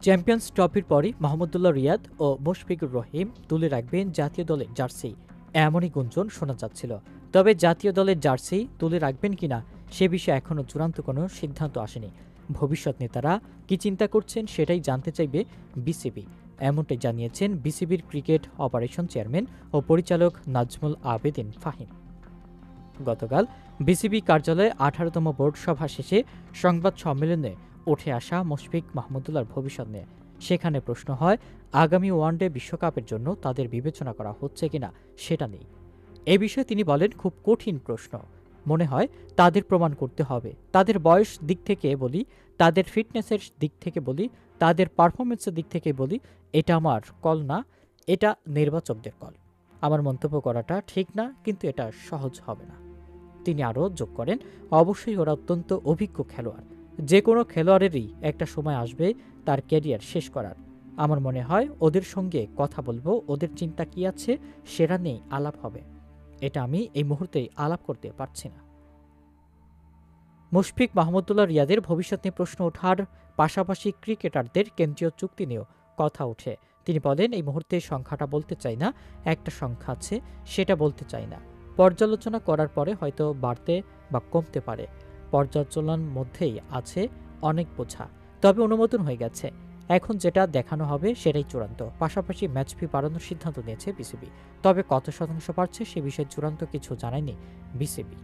Champions ট্রফির পরই মাহমুদুল্লাহ রিয়াদ ও মুশফিকুর রহিম তুলে রাখবেন জাতীয় দলের জার্সি, এমনই গুঞ্জন শোনা যাচ্ছিল। তবে জাতীয় দলের জার্সি তুলে রাখবেন কিনা সে বিষয়ে এখনও চূড়ান্ত কোনো সিদ্ধান্ত আসেনি। ভবিষ্যৎ নেতারা কি চিন্তা করছেন সেটাই জানতে চাইবে বিসিবি, এমনটাই জানিয়েছেন বিসিবির ক্রিকেট অপারেশন চেয়ারম্যান ও পরিচালক নাজমুল আবেদিন ফাহিম। গতকাল বিসিবি কার্যালয়ে 18তম বোর্ড সভা শেষে সংবাদ সম্মেলনে উঠে আসা মুশফিক মাহমুদুল্লাহর ভবিষ্যৎ নিয়ে। সেখানে প্রশ্ন হয়, আগামী ওয়ানডে বিশ্বকাপের জন্য তাদের বিবেচনা করা হচ্ছে কিনা সেটা নেই। এ বিষয়ে তিনি বলেন, খুব কঠিন প্রশ্ন। মনে হয় তাদের প্রমাণ করতে হবে। তাদের বয়স দিক থেকে বলি, তাদের ফিটনেসের দিক থেকে বলি, তাদের পারফরমেন্সের দিক থেকে বলি, এটা আমার কল না, এটা নির্বাচকদের কল। আমার মন্তব্য করাটা ঠিক না, কিন্তু এটা সহজ হবে না। তিনি আরও যোগ করেন, অবশ্যই ওরা অত্যন্ত অভিজ্ঞ খেলোয়াড়। যে কোনো খেলোয়াড়েরই একটা সময় আসবে তার ক্যারিয়ার শেষ করার। আমার মনে হয় ওদের সঙ্গে কথা বলবো, ওদের চিন্তা কি আছে সেটা নিয়েই আলাপ হবে। এটা আমি এই মুহূর্তে আলাপ করতে পারছি না। মুশফিক মাহমুদুল্লাহ রিয়াদের ভবিষ্যৎ নিয়ে প্রশ্ন ওঠার পাশাপাশি ক্রিকেটারদের কেন্দ্রীয় চুক্তি নিয়েও কথা ওঠে। তিনি বলেন, এই মুহূর্তে সংখ্যাটা বলতে চাই না, একটা সংখ্যা আছে সেটা বলতে চাই না। পর্যালোচনা করার পরে হয়তো বাড়তে বা কমতে পারে। পর্যালোচনার মধ্যেই আছে অনেক বোঝা, তবে অনুমোদন হয়ে গেছে। এখন যেটা দেখানো হবে সেটাই চূড়ান্ত। পাশাপাশি ম্যাচ ফি বাড়ানোর সিদ্ধান্ত নিয়েছে বিসিবি, তবে কত শতাংশ বাড়ছে সে বিষয়ে চূড়ান্ত কিছু জানায়নি বিসিবি।